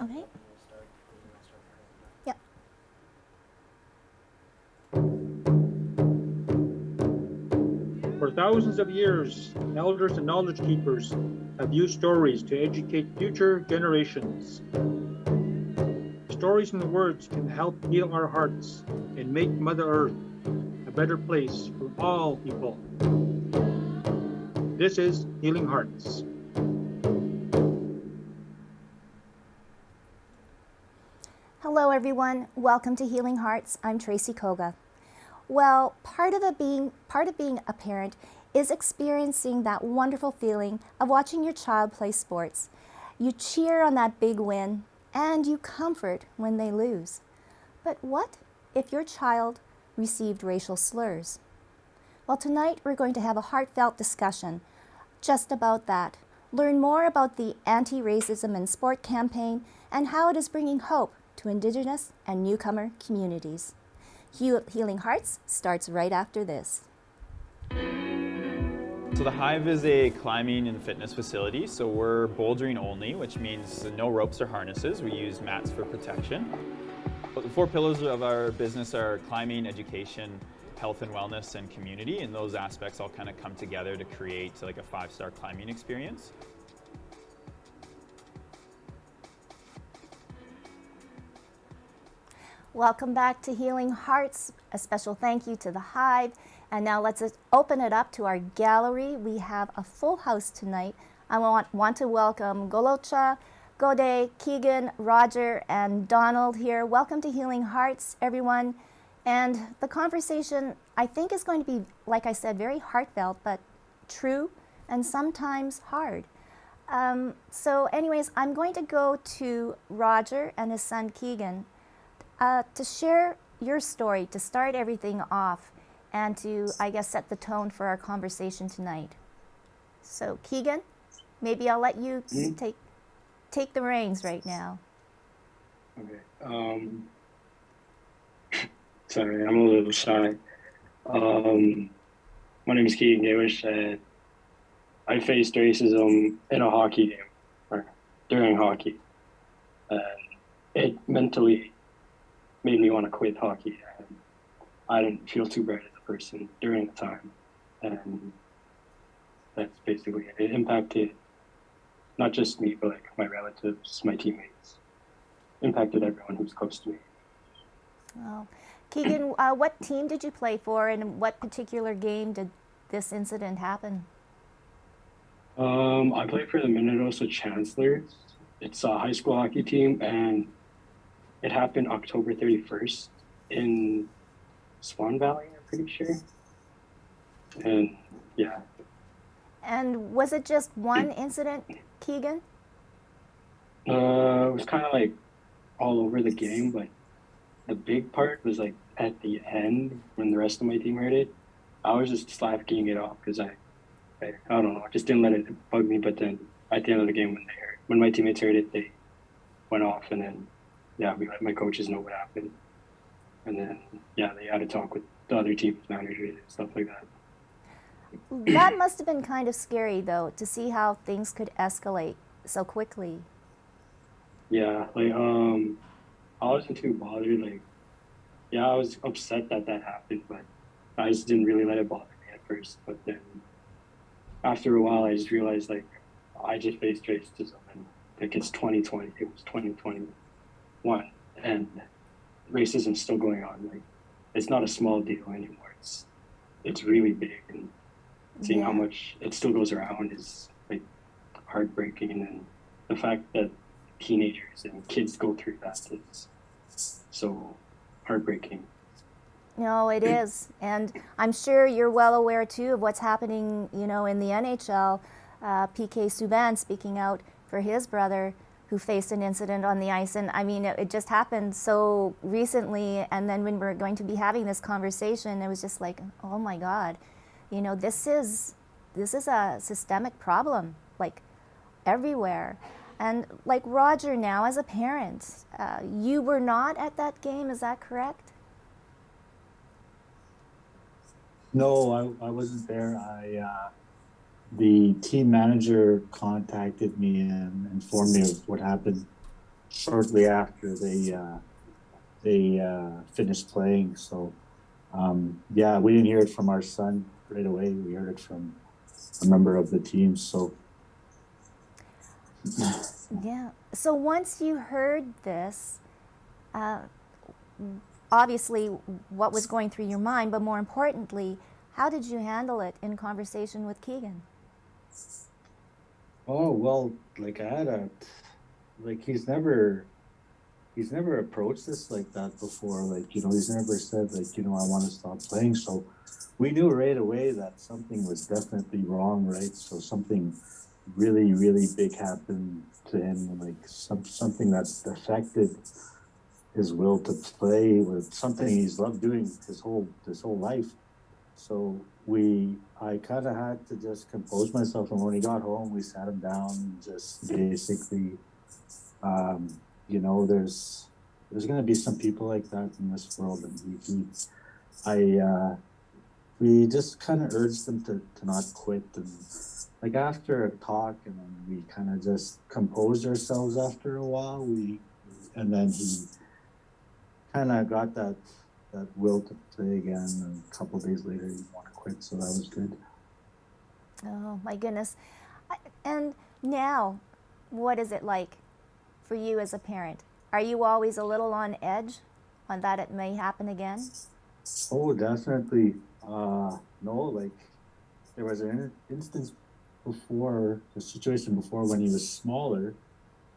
Okay. Yep. For thousands of years, elders and knowledge keepers have used stories to educate future generations. Stories and words can help heal our hearts and make Mother Earth a better place for all people. This is Healing Hearts. Hello, everyone. Welcome to Healing Hearts. I'm Tracy Koga. Well, part of being a parent is experiencing that wonderful feeling of watching your child play sports. You cheer on that big win and you comfort when they lose. But what if your child received racial slurs? Well, tonight we're going to have a heartfelt discussion just about that. Learn more about the anti-racism in sport campaign and how it is bringing hope to Indigenous and newcomer communities. Healing Hearts starts right after this. So the Hive is a climbing and fitness facility, so we're bouldering only, which means no ropes or harnesses. We use mats for protection. But the four pillars of our business are climbing, education, health and wellness, and community, and those aspects all kind of come together to create like a 5-star climbing experience. Welcome back to Healing Hearts. A special thank you to the Hive. And now let's open it up to our gallery. We have a full house tonight. I want to welcome Gololcha, Gode, Keegan, Roger, and Donald here. Welcome to Healing Hearts, everyone. And the conversation, I think, is going to be, like I said, very heartfelt, but true and sometimes hard. So anyways, I'm going to go to Roger and his son Keegan to share your story, to start everything off, and to, I guess, set the tone for our conversation tonight. So Keegan, maybe I'll let you take the reins right now. Okay. Sorry, I'm a little shy. My name is Keegan Gawish, and I faced racism in a hockey game, or during hockey. And it mentally made me want to quit hockey. And I didn't feel too bright as a person during the time. And that's basically it. It impacted not just me, but like my relatives, my teammates. Impacted everyone who's close to me. Oh. Keegan, what team did you play for, and what particular game did this incident happen? I played for the Minnesota Chancellors. It's a high school hockey team, and it happened October 31st in Swan Valley, I'm pretty sure. And yeah. And was it just one incident, Keegan? It was kind of like all over the game, but the big part was like at the end when the rest of my team heard it. I was just slacking it off because I don't know, I just didn't let it bug me. But then at the end of the game, when my teammates heard it, they went off, and then we let my coaches know what happened, and then they had to talk with the other team's managers and stuff like that. That must have been kind of scary, though, to see how things could escalate so quickly. Yeah, like I wasn't too bothered. Like, I was upset that happened, but I just didn't really let it bother me at first. But then after a while, I just realized like I just faced racism, and like it's 2020, it was 2021, and racism's still going on. Like, it's not a small deal anymore. It's really big, and seeing how much it still goes around is like heartbreaking. And the fact that teenagers and kids go through that is so heartbreaking. No, it is. And I'm sure you're well aware, too, of what's happening, in the NHL. PK Subban speaking out for his brother who faced an incident on the ice. And I mean, it just happened so recently. And then when we're going to be having this conversation, it was just like, oh my God, this is a systemic problem, like everywhere. And like Roger, now as a parent, you were not at that game, is that correct? No, I wasn't there. The team manager contacted me and informed me of what happened. shortly after they finished playing. So yeah, we didn't hear it from our son right away. We heard it from a member of the team. So Yeah. So once you heard this, uh, obviously what was going through your mind, but more importantly, how did you handle it in conversation with Keegan? oh well, like I had a like he's never approached us like that before. Like, he's never said like, I want to stop playing. So we knew right away that something was definitely wrong, right? So something really, really big happened to him, like something that affected his will to play with something he's loved doing his whole life. So I kind of had to just compose myself, and when he got home, we sat him down and just basically, um, there's going to be some people like that in this world, and we just kind of urged him to not quit, and like after a talk, and then we kind of just composed ourselves after a while. And then he kind of got that will to play again, and a couple of days later he want to quit, so that was good. Oh my goodness. And now, what is it like for you as a parent? Are you always a little on edge on that it may happen again? Oh, definitely. No, like there was an instance before, the situation before, when he was smaller.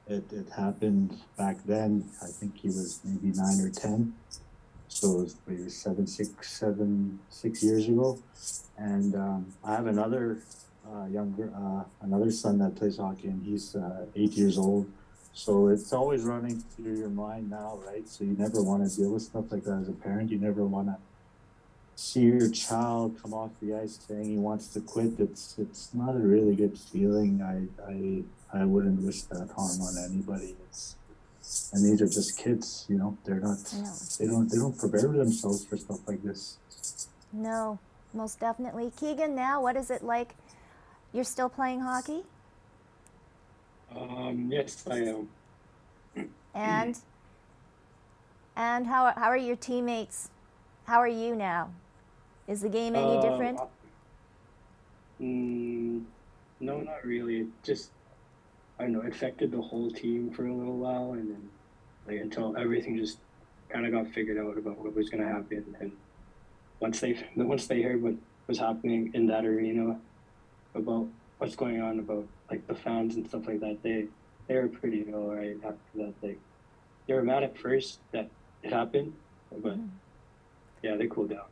It happened back then. I think he was maybe 9 or 10. So it was maybe 6 years ago. And I have another son that plays hockey, and he's 8 years old. So it's always running through your mind now, right? So you never want to deal with stuff like that as a parent. You never want to see your child come off the ice saying he wants to quit. It's not a really good feeling. I wouldn't wish that harm on anybody. And these are just kids, they're not, No. they don't prepare themselves for stuff like this. No, most definitely. Keegan, now what is it like? You're still playing hockey? Yes, I am. And how are your teammates? How are you now? Is the game any different? No, not really. It just, I don't know, it affected the whole team for a little while, and then like until everything just kind of got figured out about what was going to happen. And once they heard what was happening in that arena, about what's going on, about like the fans and stuff like that, they were pretty ill right after that. They were mad at first that it happened, but yeah, they cooled down.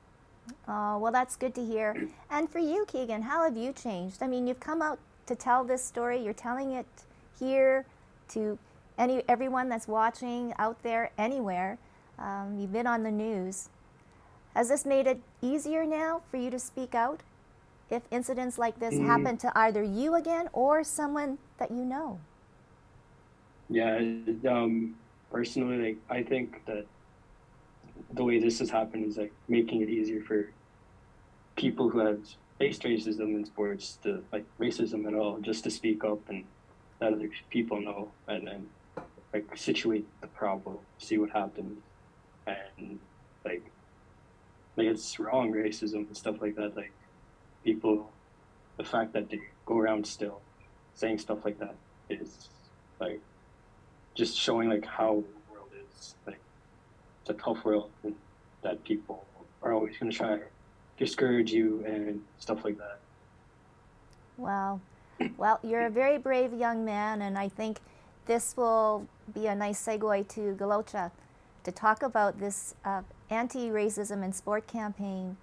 Oh, well, that's good to hear. And for you, Keegan, how have you changed? I mean, you've come out to tell this story. You're telling it here to everyone that's watching out there, anywhere. You've been on the news. Has this made it easier now for you to speak out if incidents like this happen to either you again or someone that you know? Yeah, personally, like I think that the way this has happened is like making it easier for people who have faced racism in sports, to like racism at all, just to speak up and let other people know, and then like situate the problem, see what happens, and like it's wrong racism and stuff like that. Like people, the fact that they go around still saying stuff like that is like just showing like how the world is. Like it's a tough world, and that people are always going to try to discourage you and stuff like that. Wow. Well, you're a very brave young man, and I think this will be a nice segue to Gololcha to talk about this anti-racism in sport campaign.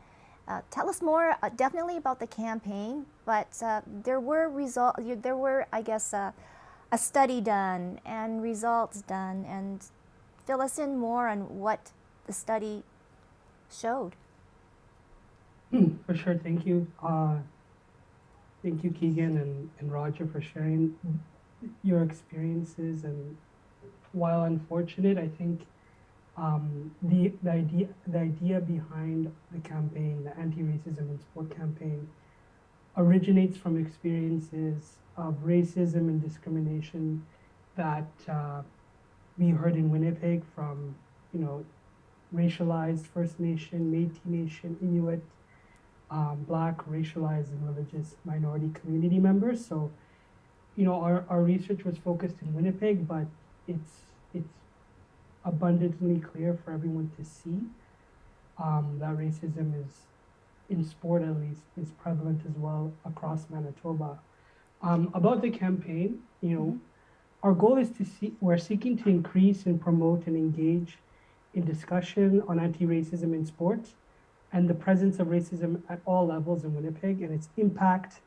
Tell us more, definitely about the campaign, but there were, I guess, a study done and results done, and fill us in more on what the study showed. For sure, thank you. Thank you, Keegan and Roger, for sharing your experiences. And while unfortunate, I think the idea behind the campaign, the anti-racism in sport campaign, originates from experiences of racism and discrimination that we heard in Winnipeg from, racialized First Nation, Métis Nation, Inuit, Black, racialized, and religious minority community members. So, our research was focused in Winnipeg, but it's abundantly clear for everyone to see that racism is, in sport at least, is prevalent as well across Manitoba. About the campaign, our goal is we're seeking to increase and promote and engage in discussion on anti-racism in sport and the presence of racism at all levels in Winnipeg and its impact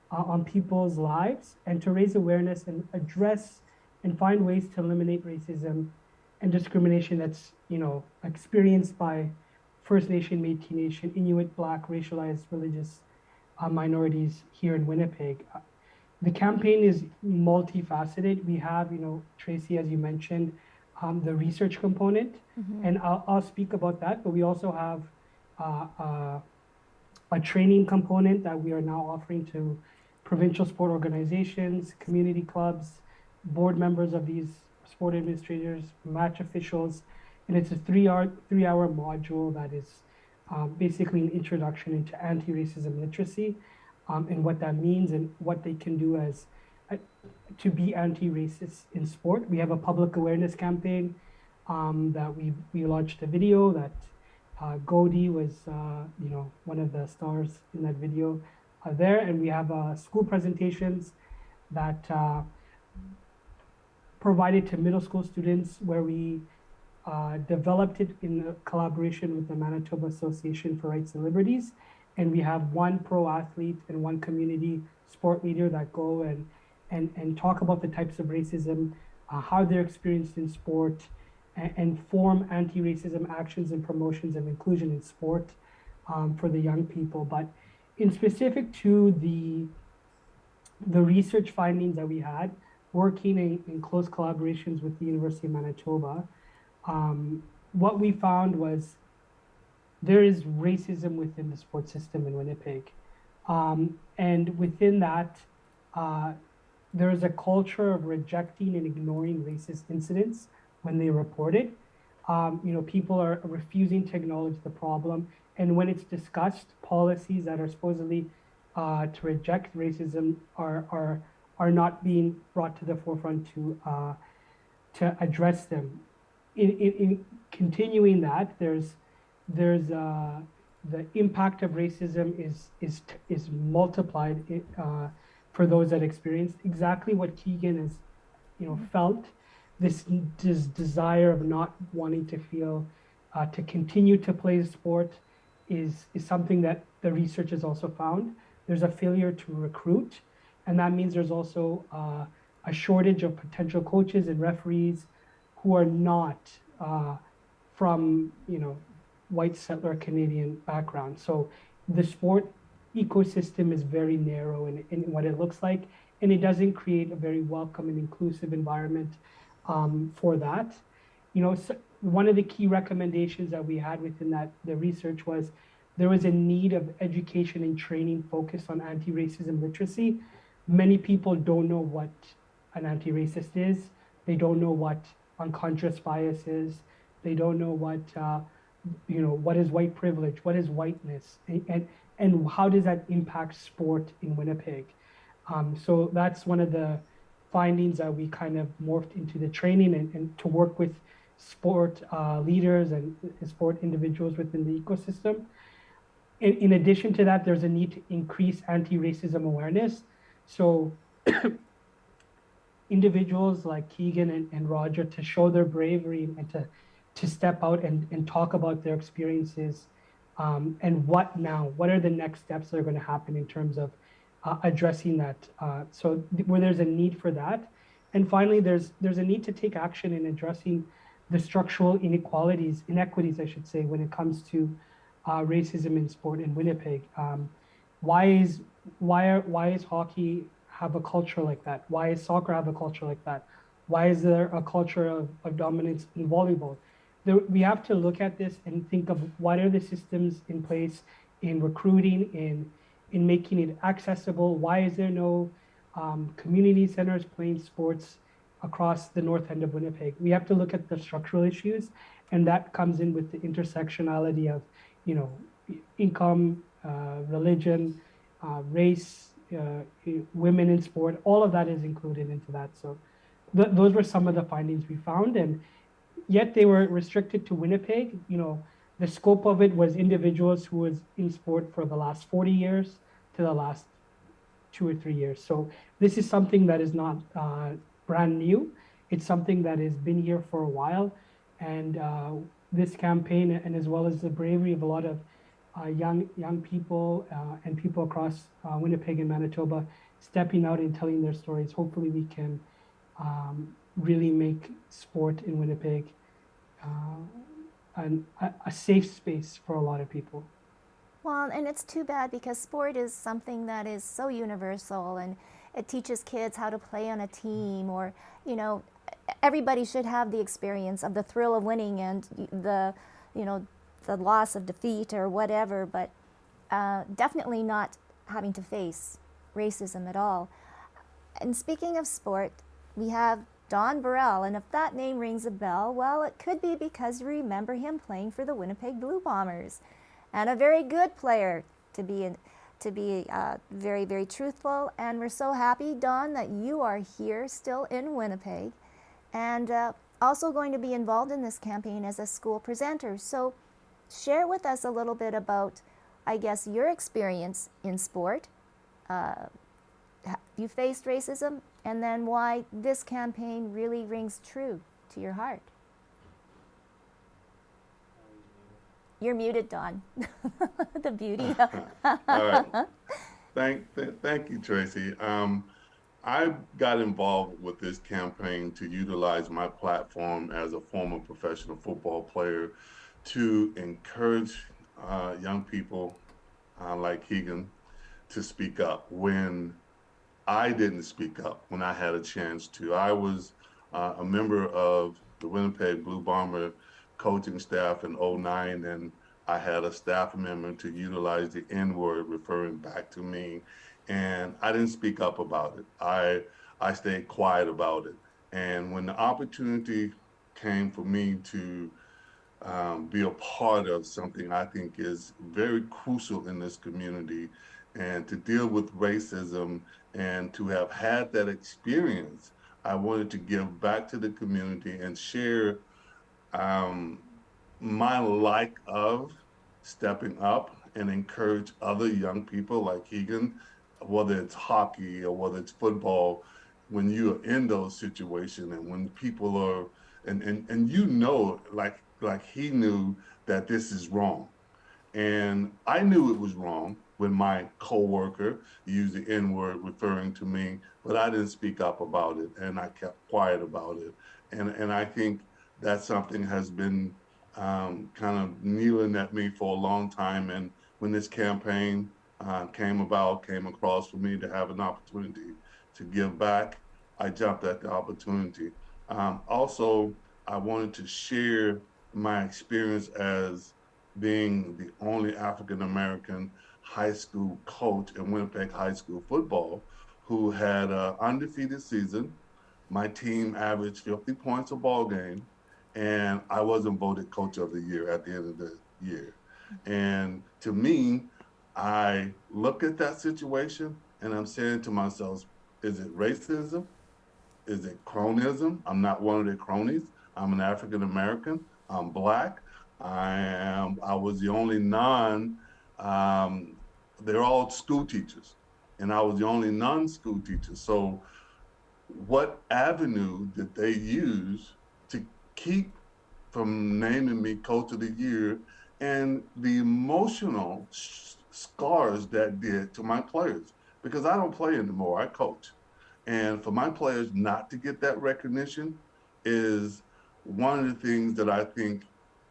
on people's lives, and to raise awareness and address and find ways to eliminate racism and discrimination that's, experienced by First Nation, Métis Nation, Inuit, Black, racialized, religious minorities here in Winnipeg. The campaign is multifaceted. We have, Tracy, as you mentioned, the research component, and I'll speak about that, but we also have a training component that we are now offering to provincial sport organizations, community clubs, board members of these sport administrators, match officials, and it's a three-hour module that is basically an introduction into anti-racism literacy, and what that means and what they can do as to be anti-racist in sport. We have a public awareness campaign that we launched a video that Godi was one of the stars in that video there, and we have school presentations that provided to middle school students where we developed it in collaboration with the Manitoba Association for Rights and Liberties, and we have one pro athlete and one community sport leader that go and talk about the types of racism, how they're experienced in sport, and form anti-racism actions and promotions of inclusion in sport for the young people. But in specific to the research findings that we had, working in close collaborations with the University of Manitoba, what we found was there is racism within the sports system in Winnipeg. And within that, there is a culture of rejecting and ignoring racist incidents when they report it. People are refusing to acknowledge the problem. And when it's discussed, policies that are supposedly to reject racism are not being brought to the forefront to address them. In continuing that, there's the impact of racism is multiplied for those that experienced exactly what Keegan has, felt. This desire of not wanting to feel to continue to play sport is something that the research has also found. There's a failure to recruit, and that means there's also a shortage of potential coaches and referees who are not from white settler Canadian background. So the sport ecosystem is very narrow in what it looks like, and it doesn't create a very welcome and inclusive environment for that. So one of the key recommendations that we had within the research was there was a need of education and training focused on anti-racism literacy. Many people don't know what an anti-racist is. They don't know what unconscious bias is. They don't know what is white privilege, what is whiteness, and how does that impact sport in Winnipeg. So that's one of the findings that we kind of morphed into the training and to work with sport leaders and sport individuals within the ecosystem. In addition to that, there's a need to increase anti-racism awareness. So individuals like Keegan and Roger to show their bravery and to step out and talk about their experiences and what are the next steps that are going to happen in terms of addressing that. So where there's a need for that. And finally, there's a need to take action in addressing the structural inequities, I should say, when it comes to racism in sport in Winnipeg. Why is hockey have a culture like that? Why is soccer have a culture like that? Why is there a culture of dominance in volleyball? We have to look at this and think of what are the systems in place in recruiting, in making it accessible. Why is there no community centers playing sports across the north end of Winnipeg. We have to look at the structural issues, and that comes in with the intersectionality of, income, religion, race, women in sport. All of that is included into that. So those were some of the findings we found, and yet they were restricted to Winnipeg. The scope of it was individuals who was in sport for the last 40 years to the last 2 or 3 years. So this is something that is not brand new. It's something that has been here for a while. And this campaign, and as well as the bravery of a lot of young people and people across Winnipeg and Manitoba stepping out and telling their stories, hopefully we can really make sport in Winnipeg a safe space for a lot of people. Well, and it's too bad because sport is something that is so universal, and it teaches kids how to play on a team, or, everybody should have the experience of the thrill of winning and the loss of defeat or whatever, but definitely not having to face racism at all. And speaking of sport, we have Don Burrell, and if that name rings a bell, well, it could be because you remember him playing for the Winnipeg Blue Bombers, and a very good player, to be very, very truthful. And we're so happy, Don, that you are here still in Winnipeg, and also going to be involved in this campaign as a school presenter. So share with us a little bit about, I guess, your experience in sport. You faced racism, and then why this campaign really rings true to your heart. You're muted, Don. The beauty. All right. Thank you, Tracy. I got involved with this campaign to utilize my platform as a former professional football player to encourage young people like Keegan to speak up when I didn't speak up, when I had a chance to. I was a member of the Winnipeg Blue Bomber coaching staff in '09, and I had a staff member to utilize the N-word referring back to me, and I didn't speak up about it. I stayed quiet about it. And when the opportunity came for me to be a part of something I think is very crucial in this community, and to deal with racism and to have had that experience, I wanted to give back to the community and share my like of stepping up and encourage other young people like Keegan, whether it's hockey or whether it's football, when you're in those situations and when people are, and like he knew that this is wrong. And I knew it was wrong when my coworker used the N-word referring to me, but I didn't speak up about it, and I kept quiet about it. And I think that something has been kind of kneeling at me for a long time. And when this campaign came across for me to have an opportunity to give back, I jumped at the opportunity. Also, I wanted to share my experience as being the only African-American high school coach in Winnipeg high school football who had an undefeated season. My team averaged 50 points a ball game, and I wasn't voted coach of the year at the end of the year. And to me, I look at that situation and I'm saying to myself, is it racism? Is it cronyism? I'm not one of the cronies. I'm an African-American. I'm Black. I was the only they're all school teachers, and I was the only non-school teacher. So what avenue did they use to keep from naming me coach of the year, and the emotional scars that did to my players? Because I don't play anymore, I coach. And for my players not to get that recognition is one of the things that I think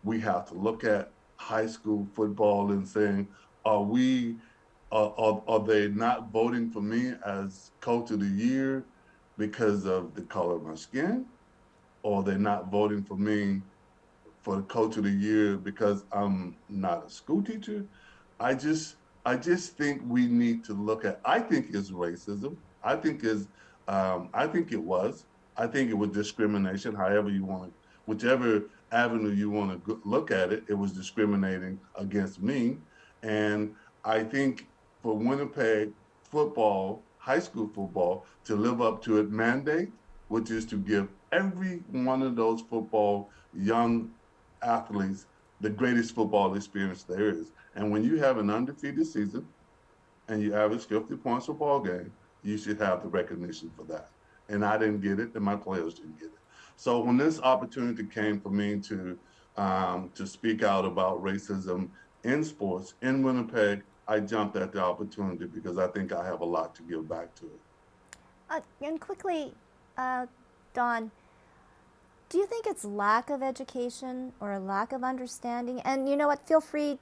we have to look at high school football and saying, are they not voting for me as coach of the year because of the color of my skin? Or they're not voting for me for the coach of the year because I'm not a school teacher? I just think we need to look at, I think it's racism. I think it was. I think it was discrimination, however you want to, whichever avenue you want to look at it, it was discriminating against me. And I think for Winnipeg football, high school football, to live up to its mandate, which is to give every one of those football young athletes the greatest football experience there is. And when you have an undefeated season and you average 50 points a ball game, you should have the recognition for that. And I didn't get it, and my players didn't get it. So when this opportunity came for me to speak out about racism in sports in Winnipeg, I jumped at the opportunity because I think I have a lot to give back to it. And quickly, Don, do you think it's lack of education or a lack of understanding? And you know what? Feel free,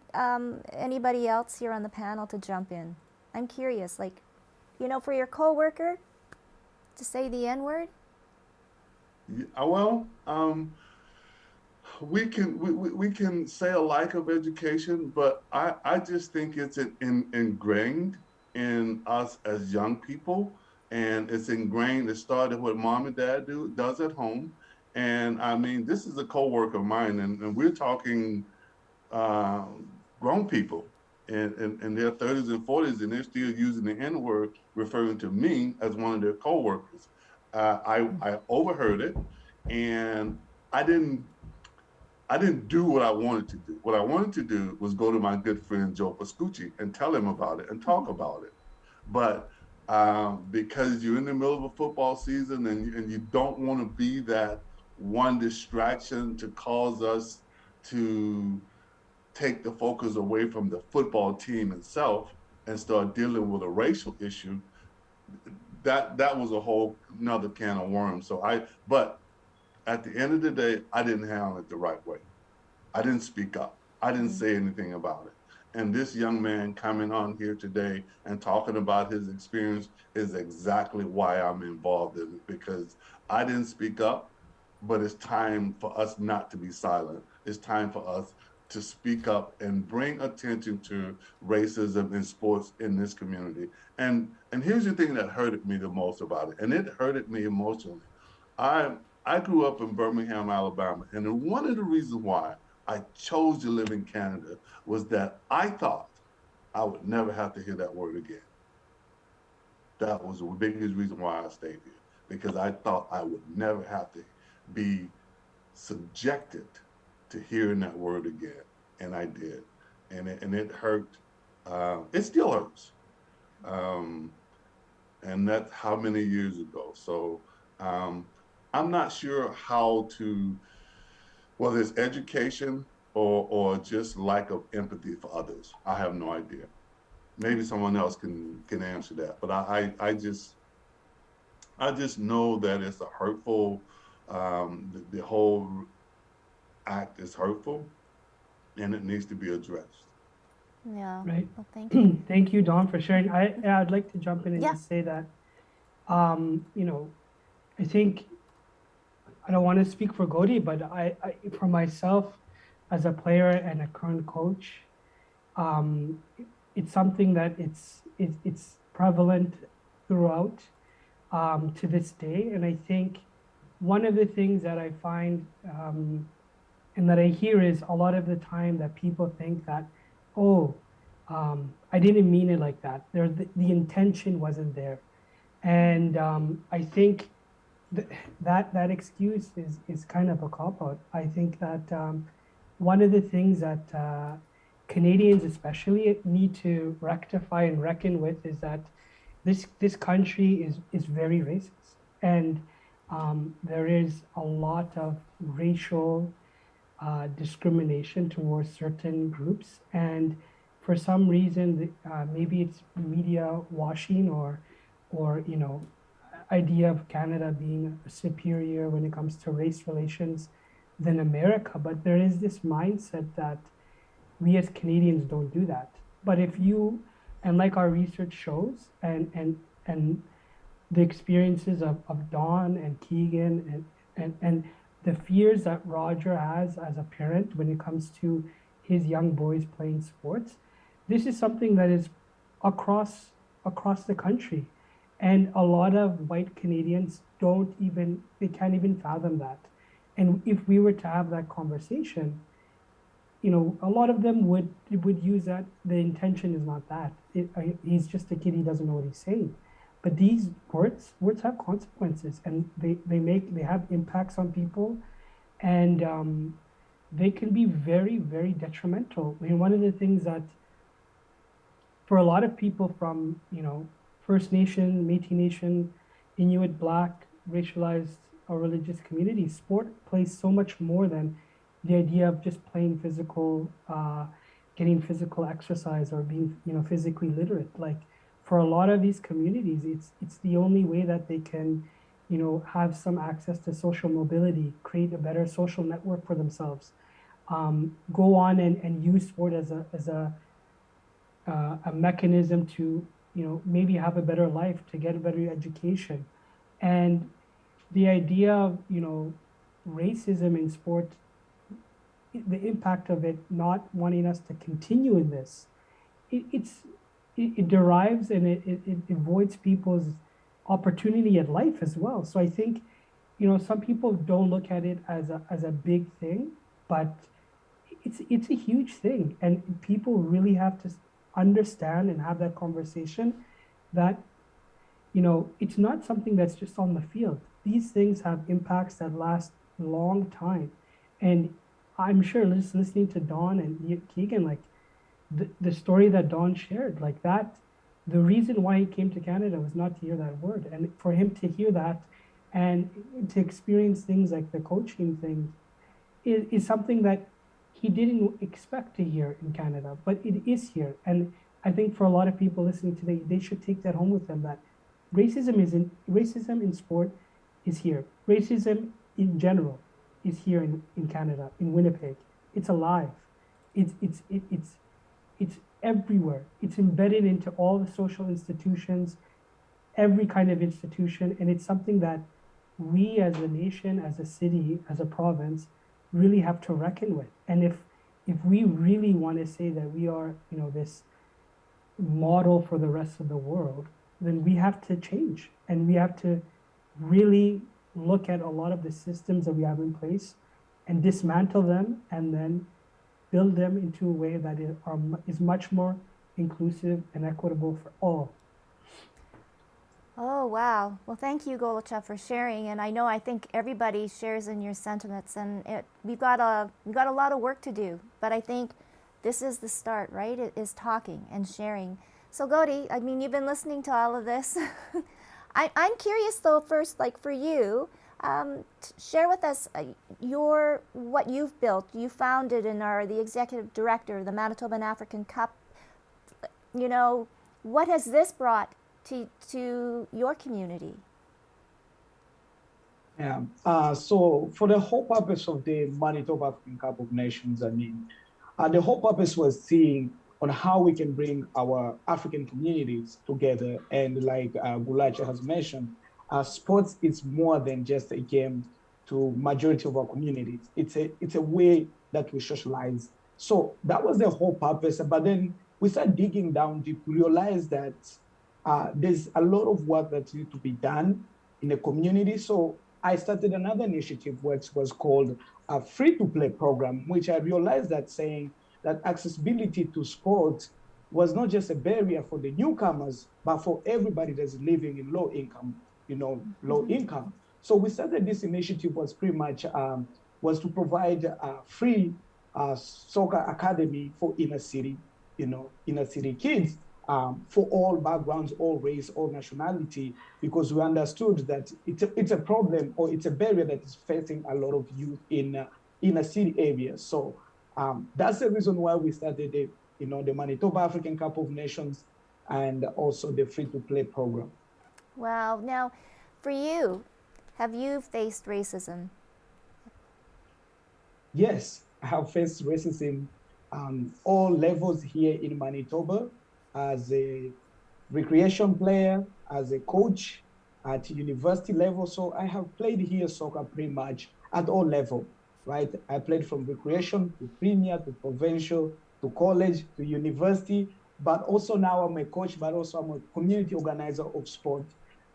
anybody else here on the panel, to jump in. I'm curious, like, you know, for your coworker to say the N-word? Yeah, well, we can say a lack of education, but I just think it's ingrained in us as young people, and it's ingrained. It started what mom and dad does at home, and I mean, this is a coworker of mine, and we're talking grown people in their 30s and 40s, and they're still using the N-word, referring to me as one of their coworkers. I overheard it, and I didn't do what I wanted to do. What I wanted to do was go to my good friend Joe Pascucci and tell him about it and talk about it. But because you're in the middle of a football season and you don't want to be that one distraction to cause us to take the focus away from the football team itself and start dealing with a racial issue, that was a whole another can of worms. But at the end of the day, I didn't handle it the right way. I didn't speak up. I didn't say anything about it. And this young man coming on here today and talking about his experience is exactly why I'm involved in it, because I didn't speak up, but it's time for us not to be silent. It's time for us to speak up and bring attention to racism in sports in this community. And here's the thing that hurted me the most about it, and it hurted me emotionally. I grew up in Birmingham, Alabama, and one of the reasons why I chose to live in Canada was that I thought I would never have to hear that word again. That was the biggest reason why I stayed here, because I thought I would never have to be subjected to hearing that word again, and I did, and it hurt. It still hurts, and that's how many years ago. So I'm not sure how to, whether it's education or just lack of empathy for others. I have no idea. Maybe someone else can answer that, but I just know that it's a hurtful. The whole act is hurtful, and it needs to be addressed. Yeah. Right. Well, thank you. Thank you, Don, for sharing. I'd like to jump in and Yeah. just say that, you know, I think, I don't want to speak for Godi, but I for myself as a player and a current coach, it's something that it's prevalent throughout to this day. And I think one of the things that I find and that I hear is a lot of the time that people think that, oh, I didn't mean it like that. The intention wasn't there. And I think that excuse is kind of a cop-out. I think that one of the things that Canadians especially need to rectify and reckon with is that this country is very racist, and there is a lot of racial discrimination towards certain groups, and for some reason, maybe it's media washing or you know, idea of Canada being superior when it comes to race relations than America, but there is this mindset that we as Canadians don't do that. But if you, and like our research shows, and the experiences of Don and Keegan and the fears that Roger has as a parent when it comes to his young boys playing sports, this is something that is across the country. And a lot of white Canadians they can't even fathom that. And if we were to have that conversation, a lot of them would use that. The intention is not that. He's just a kid. He doesn't know what he's saying. But these words have consequences, and they have impacts on people, and they can be very, very detrimental. I mean, one of the things that for a lot of people from First Nation, Métis Nation, Inuit, Black, racialized or religious communities, sport plays so much more than the idea of just playing physical, getting physical exercise or being physically literate. Like for a lot of these communities, it's the only way that they can have some access to social mobility, create a better social network for themselves, go on and use sport as a mechanism to maybe have a better life, to get a better education. And the idea of racism in sport, the impact of it not wanting us to continue in this, it derives and it avoids people's opportunity at life as well. So I think some people don't look at it as a big thing, but it's a huge thing, and people really have to understand and have that conversation that it's not something that's just on the field. These things have impacts that last a long time. And I'm sure just listening to Don and Keegan, like the story that Don shared, like that, the reason why he came to Canada was not to hear that word. And for him to hear that and to experience things like the coaching thing is something that he didn't expect to hear in Canada, but it is here. And I think for a lot of people listening today, they should take that home with them, that racism in sport is here. Racism in general is here in Canada, in Winnipeg. It's alive. It's everywhere. It's embedded into all the social institutions, every kind of institution, and it's something that we as a nation, as a city, as a province, really have to reckon with. And if we really want to say that we are, this model for the rest of the world, then we have to change, and we have to really look at a lot of the systems that we have in place and dismantle them, and then build them into a way that is much more inclusive and equitable for all. Oh, wow. Well, thank you, Gololcha, for sharing. And I think everybody shares in your sentiments. And we've got a lot of work to do. But I think this is the start, right? It is talking and sharing. So, Godi, you've been listening to all of this. I'm curious, though, first, like for you, share with us what you've built. You founded and are the executive director of the Manitoban African Cup. What has this brought to your community? Yeah. So for the whole purpose of the Manitoba African Cup of Nations, the whole purpose was seeing on how we can bring our African communities together. And like Gololcha has mentioned, sports is more than just a game to majority of our communities. It's a way that we socialize. So that was the whole purpose. But then we started digging down deep. We realized that there's a lot of work that needs to be done in the community. So I started another initiative which was called a free-to-play program, which I realized that saying that accessibility to sports was not just a barrier for the newcomers, but for everybody that's living in low income. So we started this initiative was pretty much was to provide a free soccer academy for inner city kids. For all backgrounds, all race, all nationality, because we understood that it's a problem or it's a barrier that is facing a lot of youth in inner city areas. So that's the reason why we started the Manitoba African Cup of Nations and also the free-to-play program. Wow. Now, for you, have you faced racism? Yes, I have faced racism all levels here in Manitoba, as a recreation player, as a coach at university level. So I have played here soccer pretty much at all level, right? I played from recreation to premier to provincial to college to university, but also now I'm a coach, but also I'm a community organizer of sport.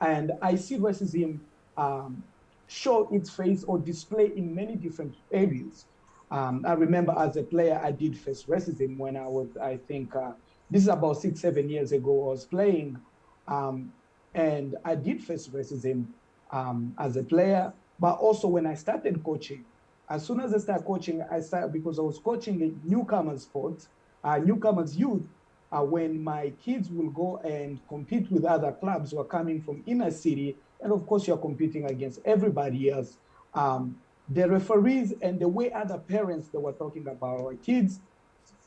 And I see racism show its face or display in many different areas. I remember as a player, I did face racism when I was, I think, this is about 6, 7 years ago. I was playing, and I did face racism as a player, but also when I started coaching. As soon as I started coaching, I started because I was coaching a newcomers sport, newcomers youth. When my kids will go and compete with other clubs who are coming from inner city, and of course you're competing against everybody else. The referees and the way other parents that were talking about our kids,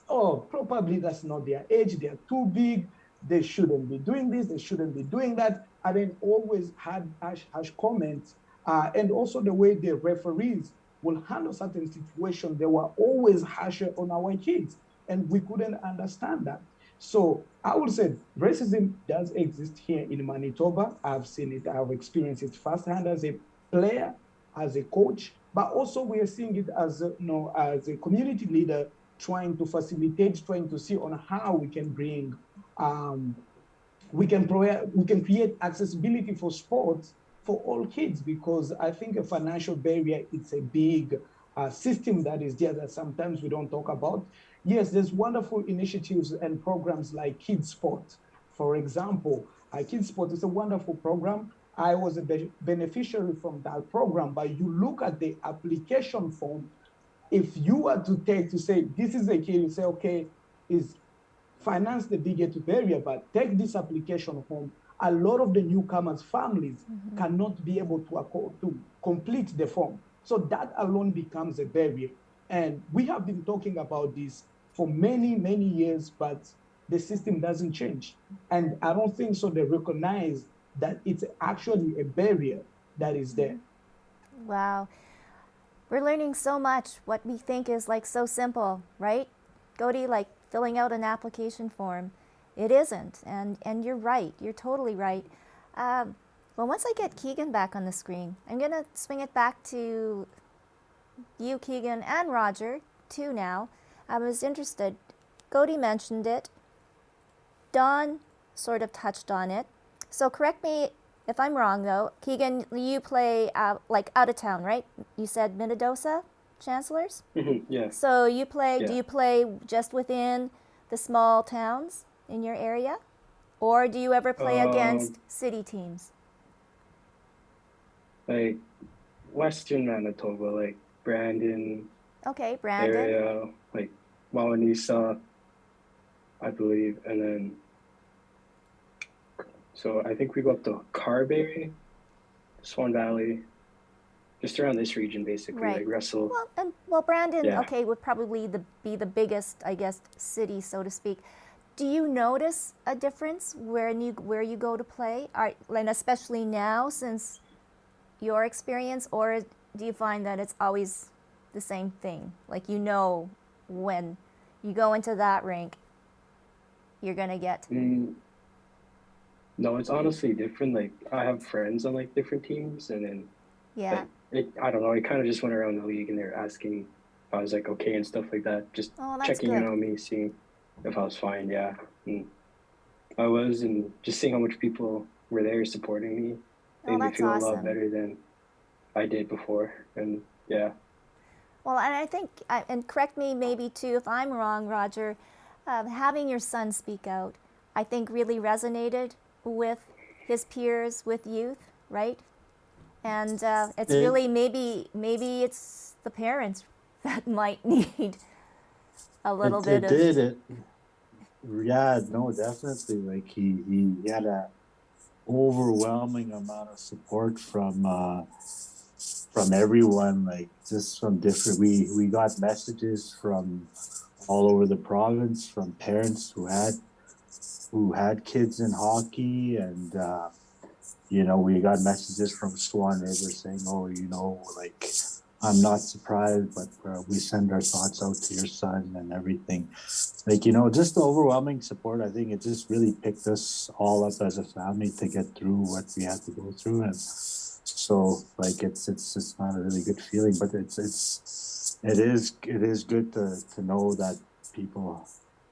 oh, probably that's not their age, they're too big, they shouldn't be doing this, they shouldn't be doing that. And then always had harsh comments. And also the way the referees will handle certain situations, they were always harsher on our kids. And we couldn't understand that. So I would say racism does exist here in Manitoba. I've seen it, I've experienced it firsthand as a player, as a coach, but also we are seeing it as as a community leader, trying to facilitate, trying to see on how we can bring, we can create accessibility for sports for all kids, because I think a financial barrier, it's a big system that is there that sometimes we don't talk about. Yes, there's wonderful initiatives and programs like Kids Sport. For example, Kids Sport is a wonderful program. I was a beneficiary from that program, but you look at the application form, if you were to say, this is a kid, you say, okay, is finance the biggest barrier, but take this application form. A lot of the newcomers' families cannot be able to complete the form. So that alone becomes a barrier. And we have been talking about this for many, many years, but the system doesn't change. And I don't think so they recognize that it's actually a barrier that is there. Wow. We're learning so much. What we think is like so simple, right? Godi, like filling out an application form. It isn't. And you're right. You're totally right. Well, once I get Keegan back on the screen, I'm going to swing it back to you, Keegan, and Roger, too, now. I was interested. Godi mentioned it. Don sort of touched on it. So correct me if I'm wrong, though. Keegan, you play like out of town, right? You said Minnedosa Chancellors? Yeah. So you play, Yeah. do you play just within the small towns in your area? Or do you ever play against city teams? Like Western Manitoba, like Brandon Okay, Brandon. area, like Wawanesa, I believe, and then so I think we go up to Carberry, Swan Valley, just around this region, basically, Right. like Russell. Well, Brandon, Yeah. okay, would probably be the biggest, I guess, city, so to speak. Do you notice a difference where you go to play, and especially now since your experience, or do you find that it's always the same thing? Like when you go into that rink, you're gonna get. No, it's honestly different. Like I have friends on like different teams, and then Yeah. I don't know. I kind of just went around the league, and they're asking if I was like okay and stuff like that. Just Oh, that's checking in good. on me, seeing if I was fine. Yeah, and I was, and just seeing how much people were there supporting me Oh, made me that's feel a lot awesome. better than I did before. And yeah, Well, and I think, and correct me maybe too if I'm wrong, Roger, having your son speak out, I think really resonated with his peers, with youth, right? And it's really maybe it's the parents that might need a little bit of. Yeah, no, definitely. Like he had a overwhelming amount of support from everyone, like just from different. We got messages from all over the province from parents who had kids in hockey, and we got messages from Swan River saying, oh, like, I'm not surprised, but we send our thoughts out to your son and everything. Like, just the overwhelming support. I think it just really picked us all up as a family to get through what we had to go through. And so, like, it's not a really good feeling, but it is good to know that people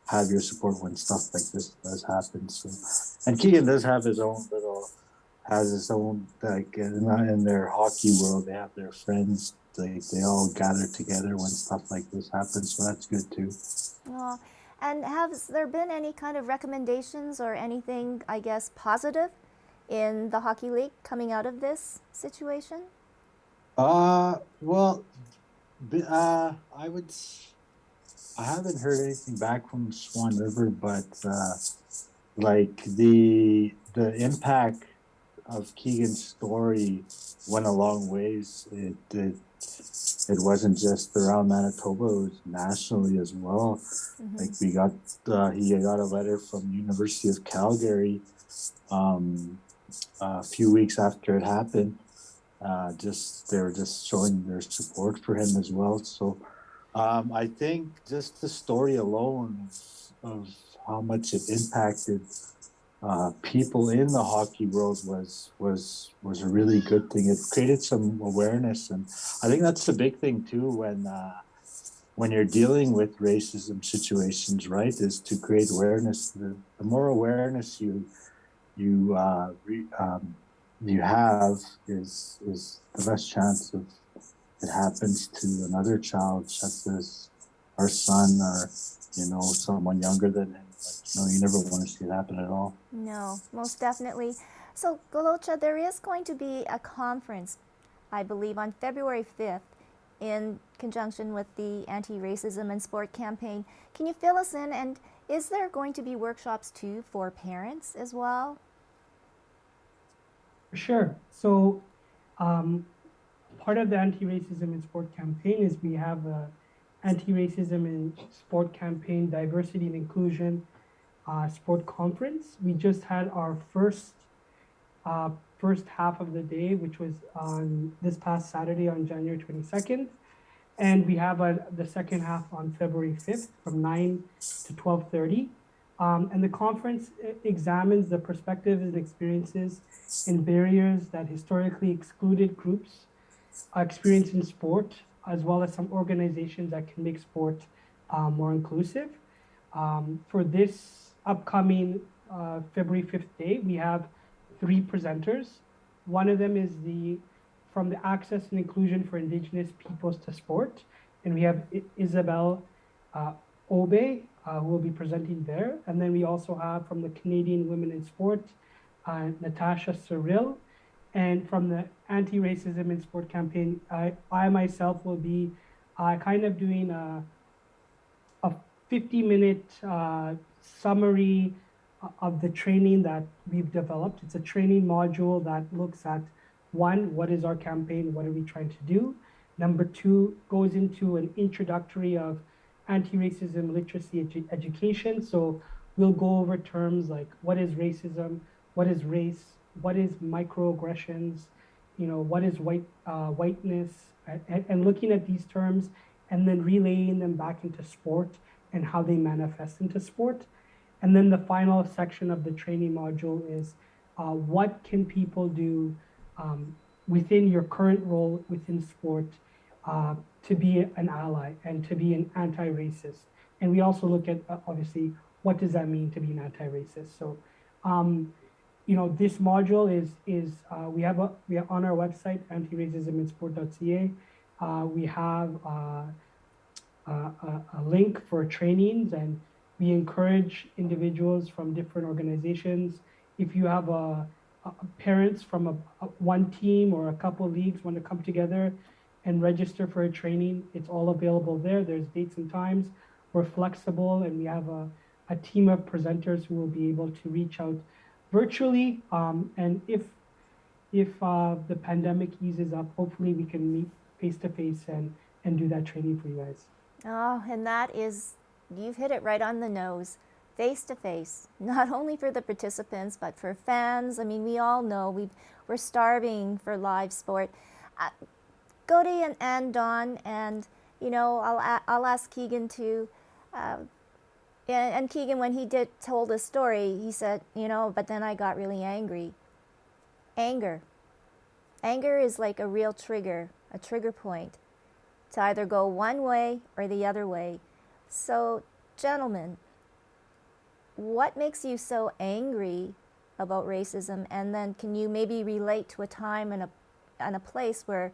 have your support when stuff like this does happen. So, and Keegan does have his own little has its own, like in their hockey world, they have their friends. They all gather together when stuff like this happens, so that's good too. Oh, and has there been any kind of recommendations or anything, I guess, positive in the hockey league coming out of this situation? Well, I would. I haven't heard anything back from Swan River, but like the impact of Keegan's story went a long ways. It wasn't just around Manitoba; it was nationally as well. Like he got a letter from University of Calgary a few weeks after it happened. Just they were just showing their support for him as well. So I think just the story alone of how much it impacted people in the hockey world was a really good thing. It created some awareness, and I think that's the big thing too when you're dealing with racism situations, right? Is to create awareness. The more awareness you you have is the best chance of it happens to another child, such as our son or someone younger than him. Like, you never want to see it happen at all. No, most definitely. So, Gololcha, there is going to be a conference, I believe, on February 5th in conjunction with the anti-racism and sport campaign. Can you fill us in? And is there going to be workshops too for parents as well? For sure. So, part of the anti-racism in sport campaign is we have a anti-racism in sport campaign diversity and inclusion sport conference. We just had our first half of the day, which was on this past Saturday on January 22nd. And we have the second half on February 5th from 9 to 12:30. And the conference examines the perspectives and experiences and barriers that historically excluded groups experience in sport, as well as some organizations that can make sport more inclusive. For this upcoming February 5th day, we have 3 presenters. One of them is from the Access and Inclusion for Indigenous Peoples to Sport, and we have Isabel Obe, who will be presenting there. And then we also have from the Canadian Women in Sport, Natasha Cyril. And from the anti-racism in sport campaign, I myself will be kind of doing a 50-minute summary of the training that we've developed. It's a training module that looks at, 1, what is our campaign? What are we trying to do? Number 2, goes into an introductory of anti-racism literacy education. So we'll go over terms like what is racism, what is race, what is microaggressions, what is whiteness, and looking at these terms and then relaying them back into sport and how they manifest into sport. And then the final section of the training module is what can people do within your current role within sport to be an ally and to be an anti-racist. And we also look at, obviously, what does that mean to be an anti-racist? So, this module is we have on our website, antiracisminsport.ca. We have a link for trainings, and we encourage individuals from different organizations. If you have parents from one team or a couple leagues want to come together and register for a training, it's all available there. There's dates and times. We're flexible, and we have a team of presenters who will be able to reach out virtually. And if the pandemic eases up, hopefully we can meet face to face and do that training for you guys. Oh, and you've hit it right on the nose. Face to face, not only for the participants, but for fans. I mean, we all know we're starving for live sport. Cody and Don, and I'll ask Keegan too. And Keegan, when he told his story, he said, but then I got really angry. Anger is like a real trigger, a trigger point to either go one way or the other way. So, gentlemen, what makes you so angry about racism, and then can you maybe relate to a time and a place where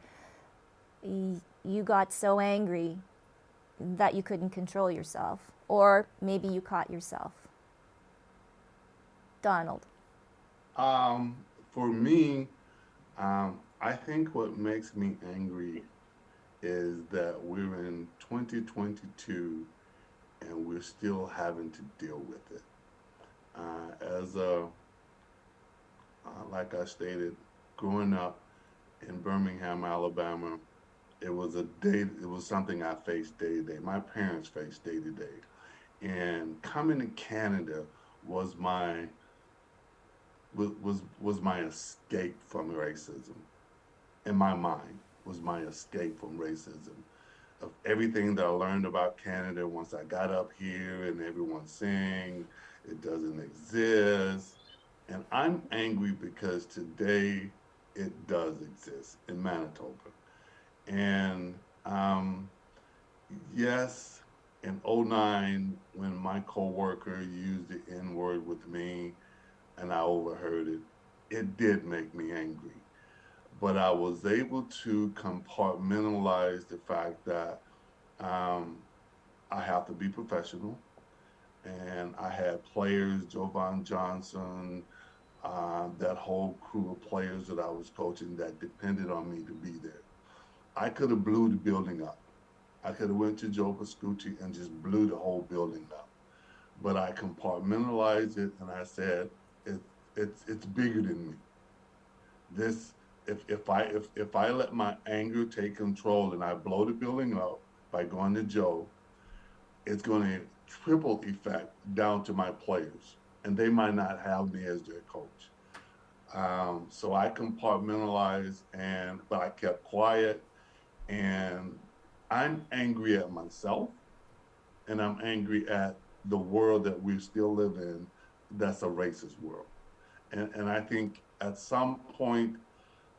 you got so angry that you couldn't control yourself, or maybe you caught yourself? Donald. For me, I think what makes me angry is that we're in 2022 and we're still having to deal with it. Like I stated, growing up in Birmingham, Alabama, it was something I faced day to day. My parents faced day to day. And coming to Canada was my escape from racism. In my mind, was my escape from racism. Of everything that I learned about Canada once I got up here and everyone's saying it doesn't exist. And I'm angry because today it does exist in Manitoba. And yes, in '09, when my coworker used the N-word with me and I overheard it, it did make me angry. But I was able to compartmentalize the fact that I have to be professional. And I had players, Jovan Johnson, that whole crew of players that I was coaching that depended on me to be there. I could have blew the building up. I could have went to Joe Pascucci and just blew the whole building up. But I compartmentalized it and I said, it's bigger than me. If I let my anger take control and I blow the building up by going to Joe, it's going to triple effect down to my players, and they might not have me as their coach. So I compartmentalized, but I kept quiet, and I'm angry at myself, and I'm angry at the world that we still live in. That's a racist world, and I think at some point,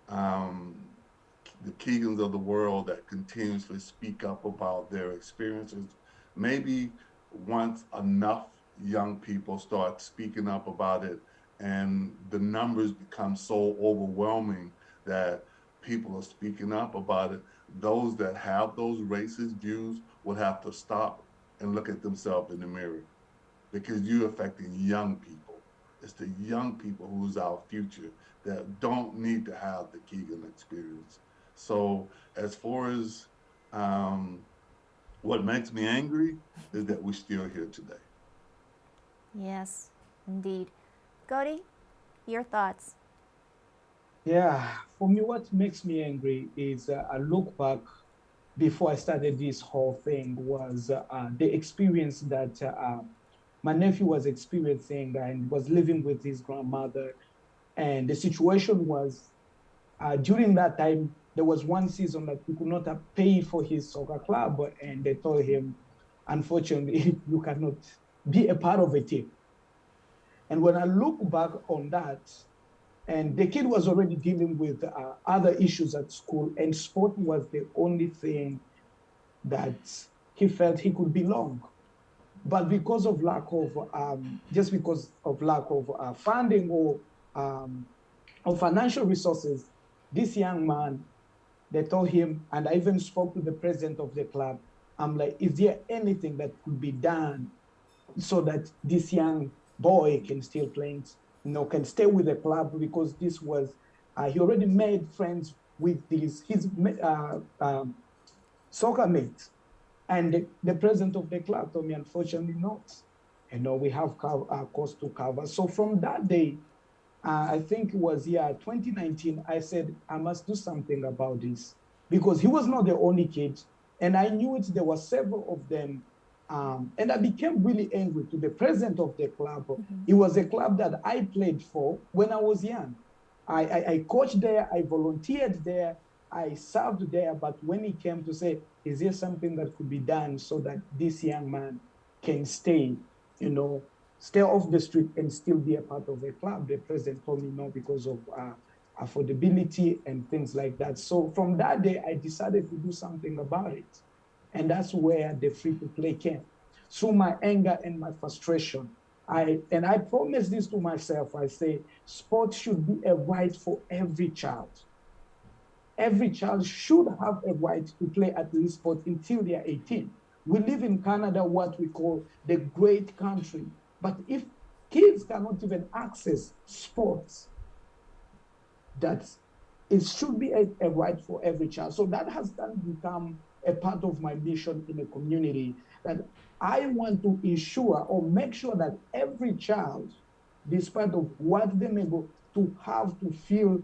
the Keegans of the world that continuously speak up about their experiences, maybe once enough young people start speaking up about it and the numbers become so overwhelming that people are speaking up about it, those that have those racist views would have to stop and look at themselves in the mirror, because you're affecting young people. It's the young people who's our future that don't need to have the Keegan experience. So as far as what makes me angry is that we're still here today. Yes, indeed. Godi, your thoughts? Yeah, for me, what makes me angry is I look back before I started this whole thing was the experience that my nephew was experiencing and was living with his grandmother. And the situation was during that time, there was one season that he could not have paid for his soccer club, and they told him, unfortunately, you cannot be a part of a team. And when I look back on that, and the kid was already dealing with other issues at school, and sport was the only thing that he felt he could belong. But because of lack of, just because of lack of funding or financial resources, this young man, they told him, and I even spoke to the president of the club, I'm like, is there anything that could be done so that this young boy can still play, can stay with the club? Because this was, he already made friends with his soccer mates. And the president of the club told me, unfortunately not. We have costs to cover. So from that day, I think it was 2019, I said, I must do something about this, because he was not the only kid. And I knew it, there were several of them. And I became really angry to the president of the club. Mm-hmm. It was a club that I played for when I was young. I coached there, I volunteered there, I served there, but when he came to say, is there something that could be done so that this young man can stay, stay off the street and still be a part of the club? The president told me no, because of affordability and things like that. So from that day, I decided to do something about it. And that's where the free to play came. So my anger and my frustration, I promise this to myself. I say sport should be a right for every child. Every child should have a right to play at least sport until they are 18. We live in Canada, what we call the great country. But if kids cannot even access sports, that it should be a right for every child. So that has then become a part of my mission in the community, that I want to ensure or make sure that every child, despite of what they may go to have to feel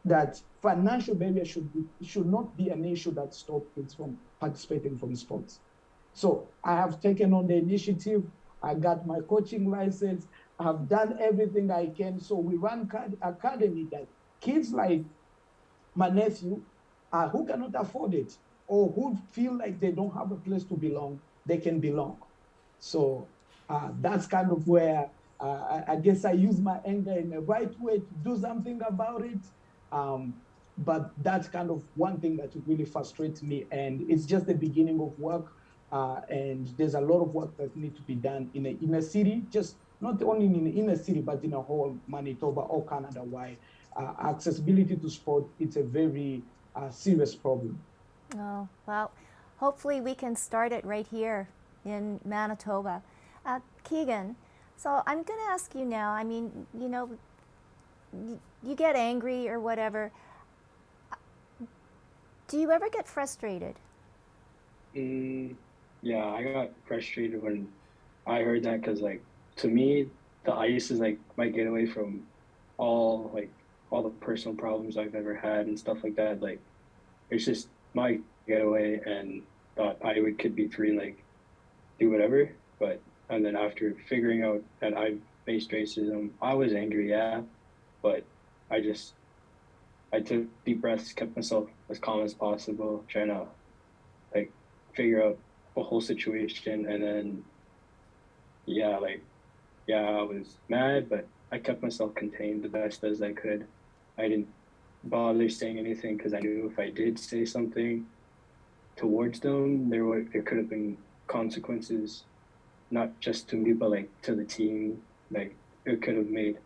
that financial barrier should not be an issue that stops kids from participating from sports. So I have taken on the initiative. I got my coaching license. I've done everything I can. So we run academy that kids like my nephew who cannot afford it or who feel like they don't have a place to belong, they can belong. So that's kind of where I guess I use my anger in the right way to do something about it. But that's kind of one thing that really frustrates me. And it's just the beginning of work. And there's a lot of work that needs to be done in the inner city, just not only in the inner city, but in a whole Manitoba or Canada-wide. Accessibility to sport, it's a very serious problem. Oh, well, hopefully we can start it right here in Manitoba. Keegan, so I'm going to ask you now, I mean, you know, you get angry or whatever. Do you ever get frustrated? Yeah, I got frustrated when I heard that because, like, to me, the ice is like my getaway from all the personal problems I've ever had and stuff like that. Like, it's just my getaway, and thought could be free and like do whatever. And then after figuring out that I faced racism, I was angry, yeah, but I took deep breaths, kept myself as calm as possible, trying to like figure out the whole situation, and then I was mad, but I kept myself contained the best as I could. I didn't bother saying anything because I knew if I did say something towards them, there could have been consequences, not just to me, but like to the team. Like it could have made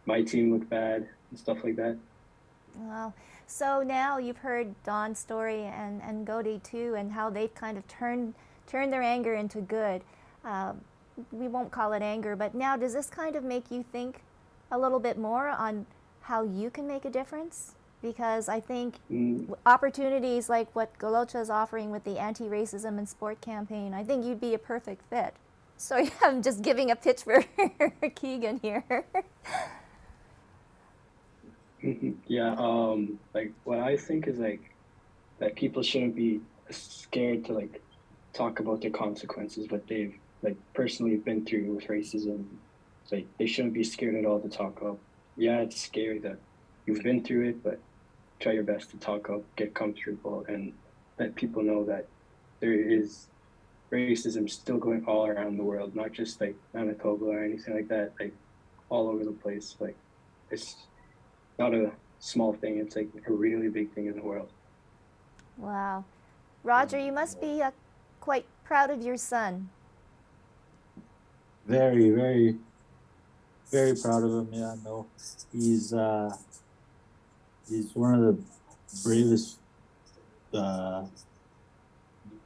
my team look bad and stuff like that. Wow. So now you've heard Don's story and Godi too, and how they've kind of turned their anger into good. We won't call it anger, but now does this kind of make you think a little bit more on how you can make a difference? Because I think opportunities like what Gololcha is offering with the anti-racism and sport campaign, I think you'd be a perfect fit. So yeah, I'm just giving a pitch for Keegan here. Yeah, like what I think is like that people shouldn't be scared to like talk about their consequences, what they've like personally been through with racism. Like they shouldn't be scared at all to talk up. Yeah, it's scary that you've been through it, but try your best to talk up, get comfortable, and let people know that there is racism still going all around the world, not just like Manitoba or anything like that, like all over the place. Like it's not a small thing, it's like a really big thing in the world. Wow. Roger, you must be quite proud of your son. Very, very, very proud of him. Yeah, no, he's one of the bravest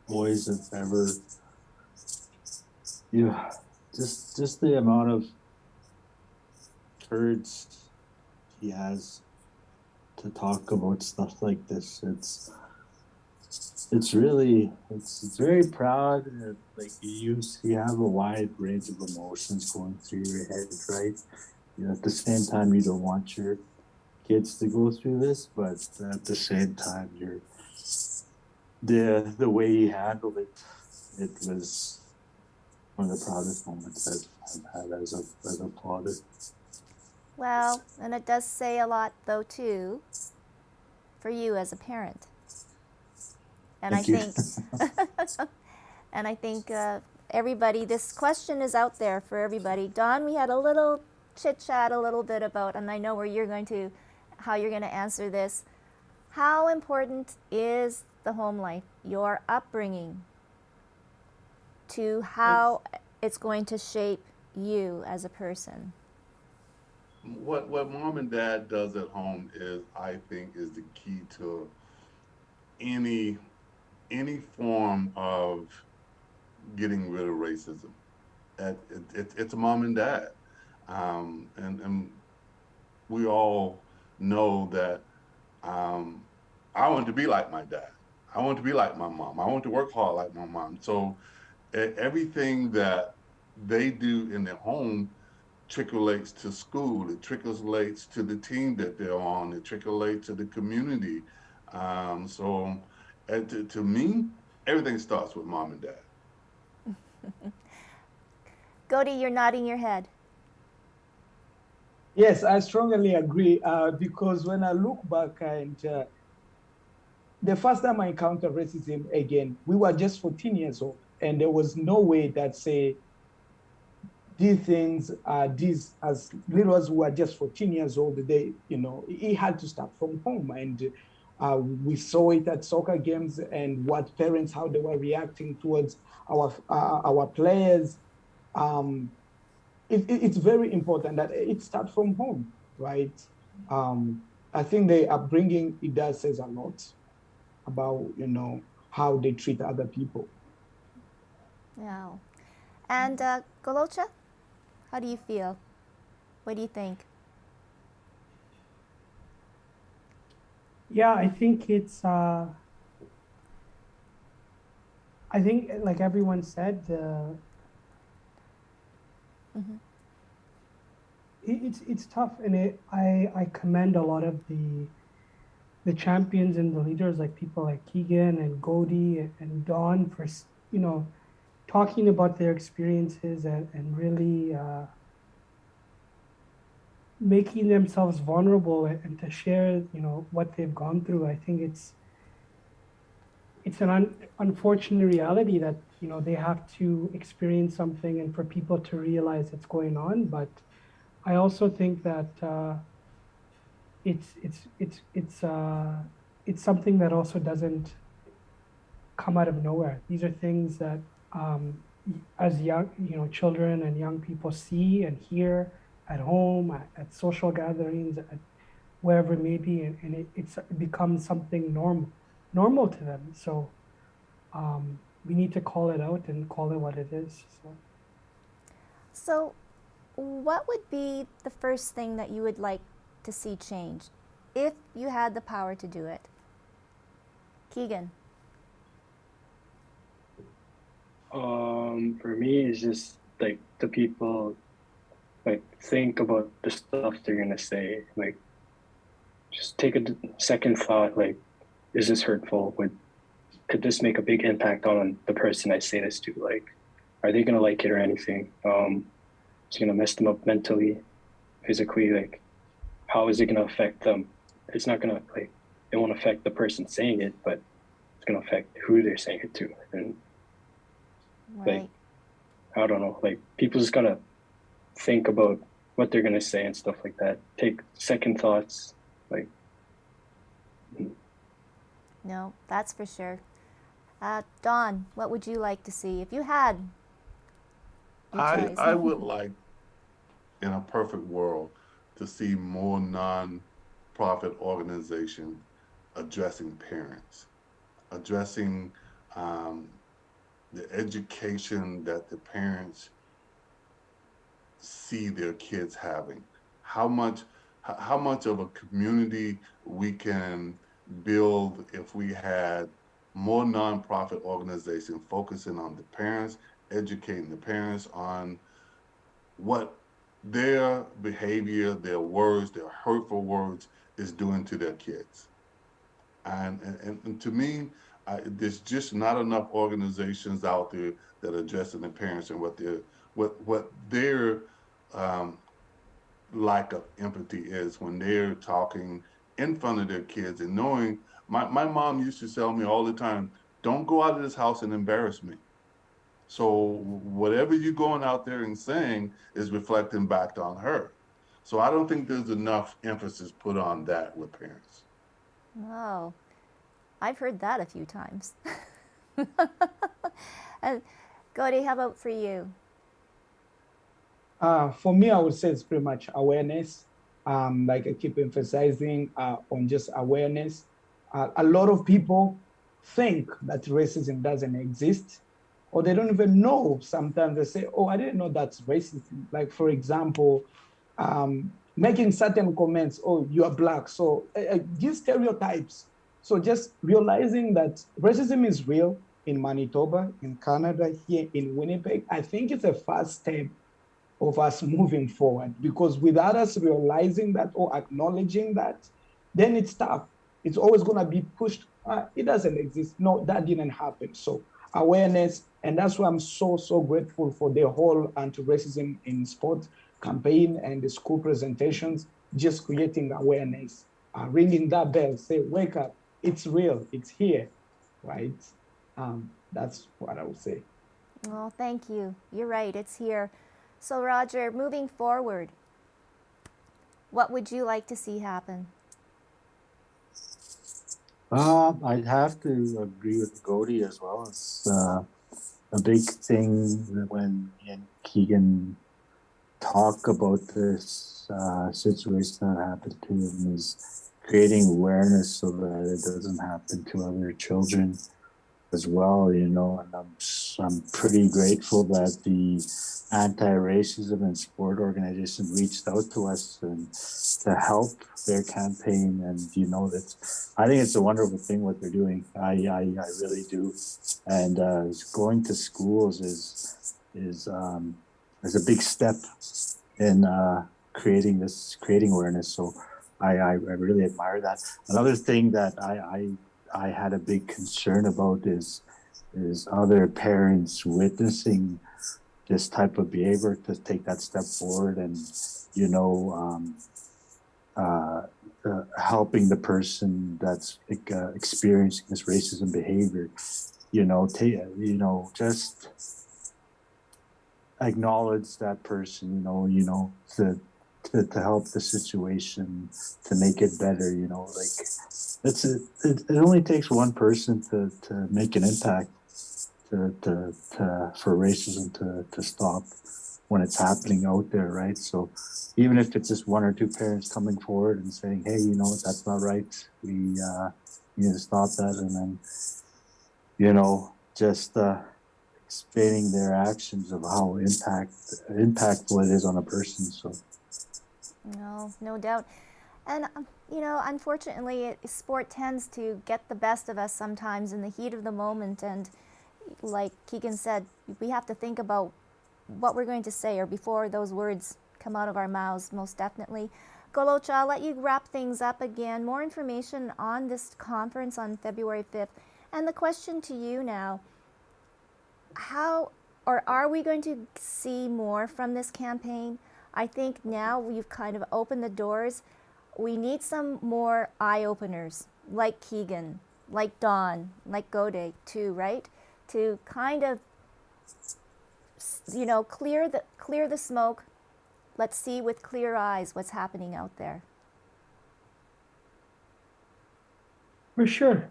boys that's ever. Yeah, just the amount of courage he has to talk about stuff like this. It's very proud. Like you have a wide range of emotions going through your head, right? You know, at the same time, you don't want your kids to go through this, but at the same time, the way he handled it, it was one of the proudest moments I've had as a father. Well, and it does say a lot, though, too, for you as a parent. And Thank you. I think everybody, this question is out there for everybody. Don, we had a little chit chat a little bit about, and I know how you're going to answer this. How important is the home life, your upbringing, to how it's going to shape you as a person? What mom and dad does at home is, I think, is the key to any any form of getting rid of racism. It's mom and dad, and we all know that um, I want to be like my dad. I want to be like my mom. I want to work hard like my mom. So everything that they do in their home trickles to school. It trickles to the team that they're on. It trickles to the community. So, to me, everything starts with mom and dad. Godi, you're nodding your head. Yes, I strongly agree because when I look back and the first time I encountered racism again, we were just 14 years old, and there was no way that say these things are these as little as we were just 14 years old. They, it had to start from home, and we saw it at soccer games and what parents how they were reacting towards our players. Um, it's very important that it starts from home, right? I think the upbringing it does says a lot about how they treat other people. Yeah. And Gololcha, how do you feel? What do you think? Yeah, I think it's. I think, like everyone said, it's tough, and I commend a lot of the champions and the leaders, like people like Keegan and Godi and Don, for talking about their experiences and really making themselves vulnerable and to share what they've gone through. I think it's an unfortunate reality that they have to experience something and for people to realize it's going on. But I also think that it's something that also doesn't come out of nowhere. These are things that as young children and young people see and hear at home, at social gatherings, at wherever it may be, and it becomes something normal to them. So we need to call it out and call it what it is. So, what would be the first thing that you would like to see change if you had the power to do it? Keegan. For me, it's just like the people like think about the stuff they're gonna say. Like, just take a second thought. Like, is this hurtful? Could this make a big impact on the person I say this to? Like, are they gonna like it or anything? It's gonna mess them up mentally, physically. Like, how is it gonna affect them? It's not gonna it won't affect the person saying it, but it's gonna affect who they're saying it to. And Right. I don't know. Like, people just gotta think about what they're gonna say and stuff like that. Take second thoughts. Like. No, that's for sure. Don, what would you like to see if you had your choice? I would like, in a perfect world, to see more non-profit organizations addressing parents, addressing the education that the parents see their kids having. How much of a community we can build if we had more nonprofit organizations focusing on the parents, educating the parents on what their behavior, their words, their hurtful words is doing to their kids. And to me, there's just not enough organizations out there that are addressing the parents and what their lack of empathy is when they're talking in front of their kids and knowing my mom used to tell me all the time, don't go out of this house and embarrass me. So whatever you're going out there and saying is reflecting back on her. So I don't think there's enough emphasis put on that with parents. Oh, I've heard that a few times. And Godi, how about for you? For me, I would say it's pretty much awareness. Like I keep emphasizing on just awareness. A lot of people think that racism doesn't exist, or they don't even know. Sometimes they say, "Oh, I didn't know that's racism." Like for example, making certain comments, "Oh, you are black," so give stereotypes. So just realizing that racism is real in Manitoba, in Canada, here in Winnipeg, I think it's a first step of us moving forward. Because without us realizing that or acknowledging that, then it's tough. It's always going to be pushed. It doesn't exist. No, that didn't happen. So awareness, and that's why I'm so grateful for the whole anti-racism in sport campaign and the school presentations, just creating awareness, ringing that bell, say, wake up, it's real, it's here, right? That's what I would say. Well, thank you. You're right, it's here. So, Roger, moving forward, what would you like to see happen? I'd have to agree with Cody as well. It's a big thing that when me and Keegan talk about this situation that happened to him is creating awareness so that it doesn't happen to other children as well, you know. And I'm pretty grateful that the anti-racism and sport organization reached out to us and to help their campaign. And you know, that I think it's a wonderful thing what they're doing. I really do. And going to schools is a big step in creating awareness. So I really admire that. Another thing that I had a big concern about is other parents witnessing this type of behavior to take that step forward and, you know, helping the person that's experiencing this racism behavior, you know, just acknowledge that person, you know, to help the situation, to make it better, you know, like it only takes one person to make an impact for racism to stop when it's happening out there, right? So even if it's just one or two parents coming forward and saying, hey, you know, that's not right, we need to stop that, and then, you know, just explaining their actions of how impactful it is on a person. So No doubt. And, you know, unfortunately, sport tends to get the best of us sometimes in the heat of the moment. And like Keegan said, we have to think about what we're going to say or before those words come out of our mouths, most definitely. Gololcha, I'll let you wrap things up again. More information on this conference on February 5th. And the question to you now, how or are we going to see more from this campaign? I think now we've kind of opened the doors. We need some more eye-openers like Keegan, like Don, like Gode too, right? To kind of, you know, clear the smoke. Let's see with clear eyes what's happening out there. For sure.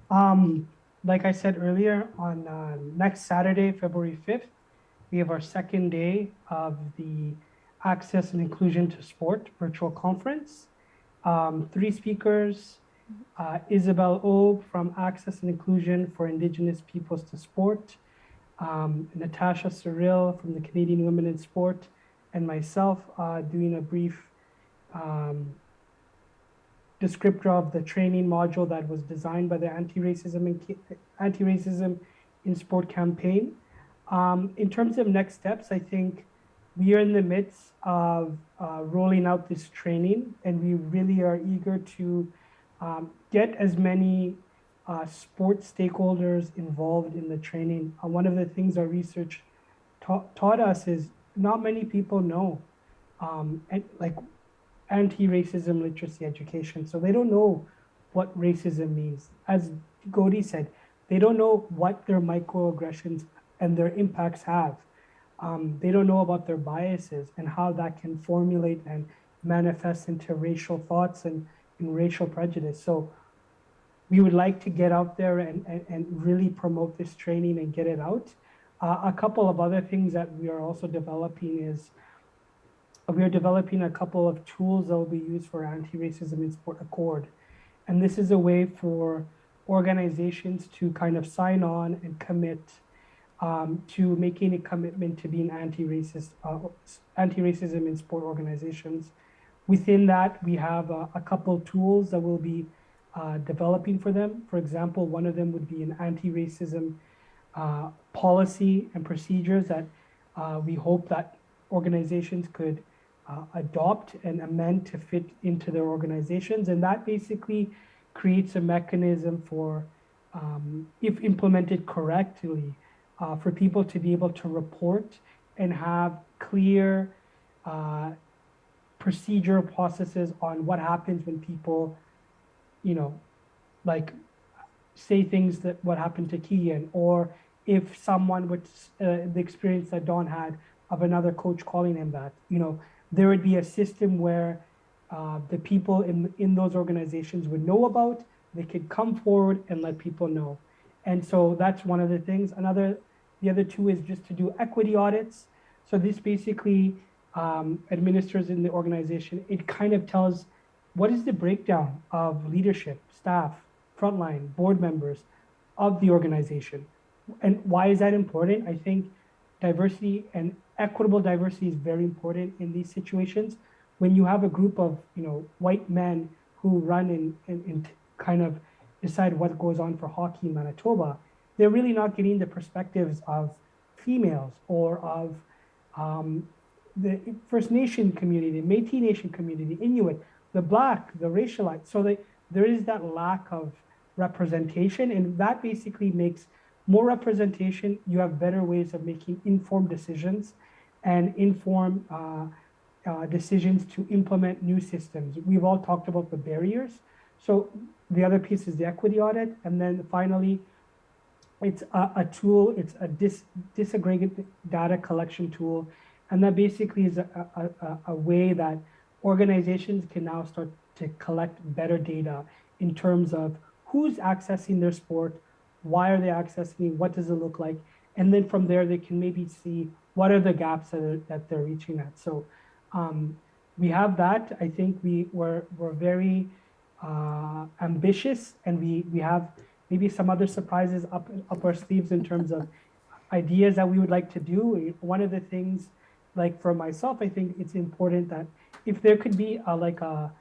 Like I said earlier, on next Saturday, February 5th, we have our second day of the Access and Inclusion to Sport virtual conference. 3 speakers, Isabel O from Access and Inclusion for Indigenous Peoples to Sport, Natasha Cyril from the Canadian Women in Sport, and myself doing a brief descriptor of the training module that was designed by the anti-racism in sport campaign. In terms of next steps, I think we are in the midst of rolling out this training, and we really are eager to get as many sports stakeholders involved in the training. One of the things our research taught us is not many people know like anti-racism literacy education. So they don't know what racism means. As Godi said, they don't know what their microaggressions and their impacts have. They don't know about their biases and how that can formulate and manifest into racial thoughts and racial prejudice. So we would like to get out there and really promote this training and get it out. A couple of other things that we are also developing is we are developing a couple of tools that will be used for anti-racism in sport accord. And this is a way for organizations to kind of sign on and commit to making a commitment to being anti-racism in sport organizations. Within that, we have a couple tools that we'll be developing for them. For example, one of them would be an anti-racism policy and procedures that we hope that organizations could adopt and amend to fit into their organizations. And that basically creates a mechanism for, if implemented correctly, for people to be able to report and have clear procedural processes on what happens when people, like say things that what happened to Keegan, or if someone with the experience that Don had of another coach calling him that, there would be a system where the people in those organizations would know about, they could come forward and let people know. And so that's one of the things. The other two is just to do equity audits. So this basically administers in the organization. It kind of tells what is the breakdown of leadership, staff, frontline, board members of the organization. And why is that important? I think diversity and equitable diversity is very important in these situations. When you have a group of white men who run and kind of decide what goes on for hockey in Manitoba, they're really not getting the perspectives of females or of the First Nation community, the Métis Nation community, Inuit, the Black, the racialized. So there is that lack of representation, and that basically makes more representation. You have better ways of making informed decisions and informed decisions to implement new systems. We've all talked about the barriers. So the other piece is the equity audit. And then finally, it's a tool, it's a disaggregate data collection tool. And that basically is a way that organizations can now start to collect better data in terms of who's accessing their sport, why are they accessing, what does it look like? And then from there, they can maybe see what are the gaps that they're reaching at. So we have that. I think we're very ambitious, and we have maybe some other surprises up our sleeves in terms of ideas that we would like to do. One of the things, like for myself, I think it's important that if there could be a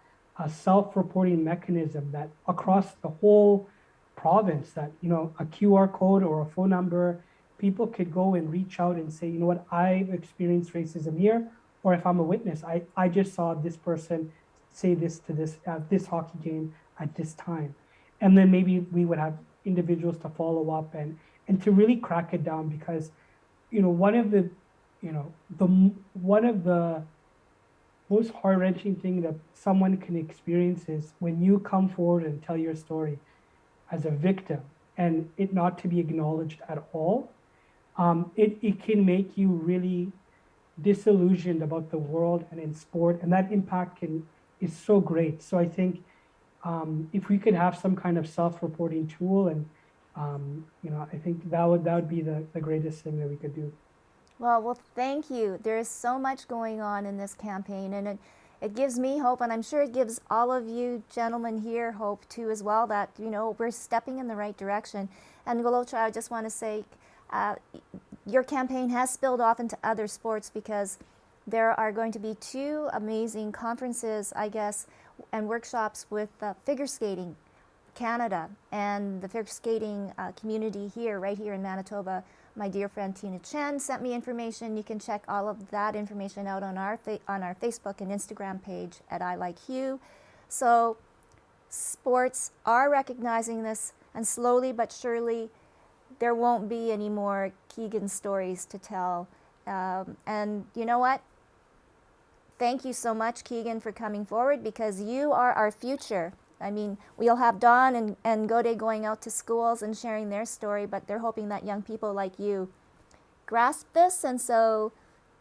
self-reporting mechanism that across the whole province, that a QR code or a phone number, people could go and reach out and say, what, I've experienced racism here, or if I'm a witness, I just saw this person say this to this at this hockey game at this time. And then maybe we would have individuals to follow up and to really crack it down, because one of the most heart-wrenching thing that someone can experience is when you come forward and tell your story as a victim and it not to be acknowledged at all. It can make you really disillusioned about the world and in sport, and that impact is so great. So I think if we could have some kind of self-reporting tool, and I think that would be the greatest thing that we could do. Well, thank you. There is so much going on in this campaign, and it gives me hope, and I'm sure it gives all of you gentlemen here hope too as well, that we're stepping in the right direction. And Gololcha, I just want to say, your campaign has spilled off into other sports, because there are going to be 2 amazing conferences, I guess, and workshops with figure skating Canada and the figure skating community right here in Manitoba. My dear friend Tina Chen sent me information. You can check all of that information out on our Facebook and Instagram page at I Like You. So sports are recognizing this, and slowly but surely there won't be any more Keegan stories to tell. And you know what? Thank you so much, Keegan, for coming forward, because you are our future. I mean, we'll have Don and Gode going out to schools and sharing their story, but they're hoping that young people like you grasp this. And so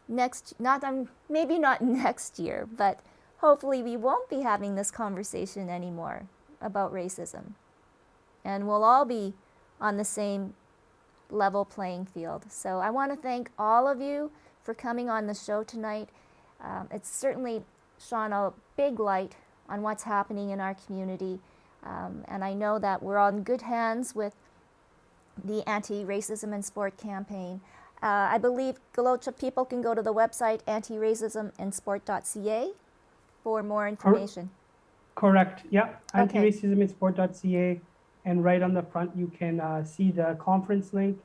maybe not next year, but hopefully we won't be having this conversation anymore about racism. And we'll all be on the same level playing field. So I want to thank all of you for coming on the show tonight. It's certainly shone a big light on what's happening in our community. And I know that we're on good hands with the anti-racism in sport campaign. I believe, Gololcha, people can go to the website anti-racisminsport.ca for more information. Correct. Yeah. Okay. Anti-racisminsport.ca, and right on the front you can see the conference link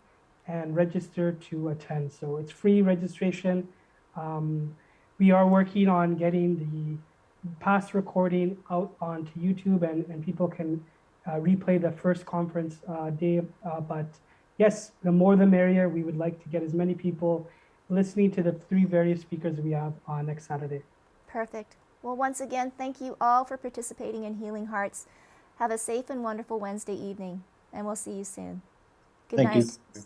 and register to attend. So it's free registration. We are working on getting the past recording out onto YouTube, and people can replay the first conference day. But yes, the more the merrier. We would like to get as many people listening to the 3 various speakers we have on next Saturday. Perfect. Well, once again, thank you all for participating in Healing Hearts. Have a safe and wonderful Wednesday evening, and we'll see you soon. Good Thank night. you.